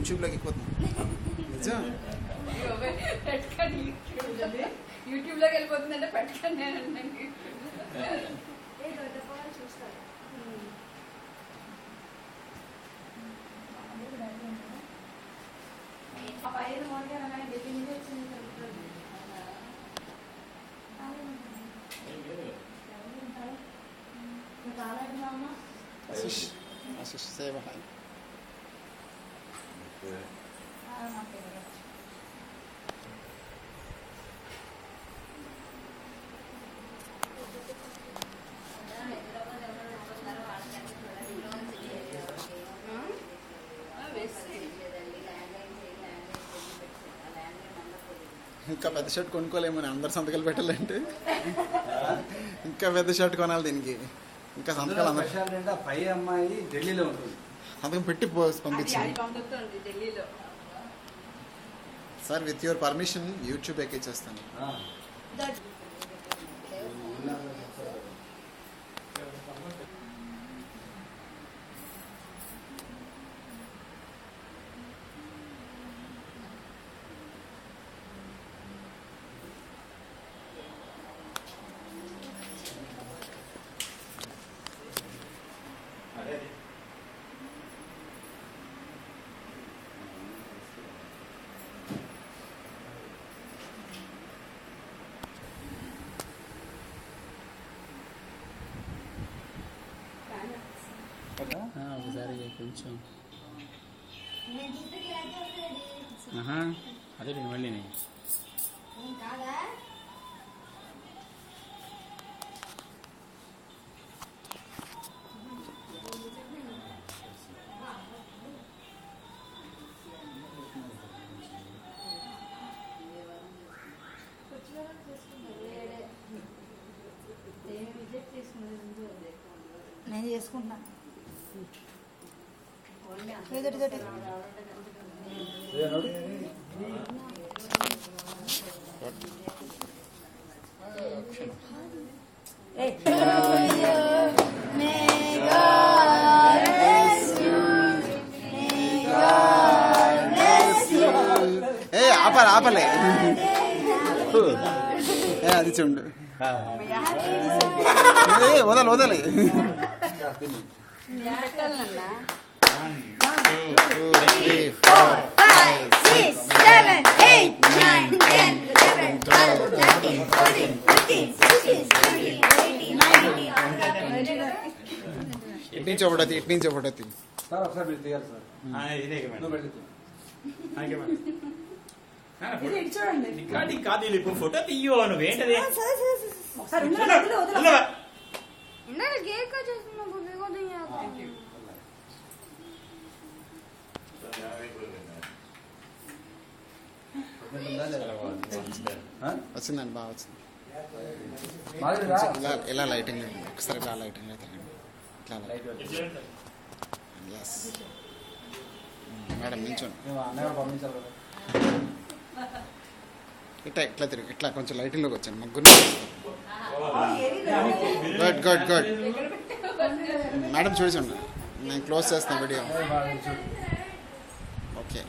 యూట్యూబ్లోకి ఎక్కుతుంది నిజం. యూట్యూబ్లోకి వెళ్ళిపోతుందంటే పెట్టకండి ఆశిష్ సేవ హాయ్. ఇంకా పెద్ద షర్ట్ కొనుక్కోలేమని అందరు సంతకాలు పెట్టాలంటే ఇంకా పెద్ద షర్ట్ కొనాలి దీనికి. ఇంకా సంతకాలు అందరూ పై అమ్మాయి ఢిల్లీలో ఉంటుంది, సంతకం పెట్టి పంపించింది. Sir with your permission YouTube ఎక్కిచ్చేస్తాను. ఒకసారి కొంచెం అదే మళ్ళీ నేను చేసుకుంటాను. ఆపలే అది చూడు వదలు వదలే. ఇటు నుంచి ఒకటి ఇటు నుంచి ఒకటి ఫోటో తీయో నువ్వేంటది వచ్చిందండి బాగా వచ్చింది. ఇలా లైటింగ్ ఒకసారి ఇలా లైటింగ్ అయితే ఎస్ మేడం నించోండి. ఇట్లా ఇట్లా తిరిగి ఇట్లా కొంచెం లైటింగ్లోకి వచ్చాను ముగ్గురు. గుడ్ గుడ్ గుడ్ మేడం చూడండి నేను క్లోజ్ చేస్తాను వీడియో. ఓకే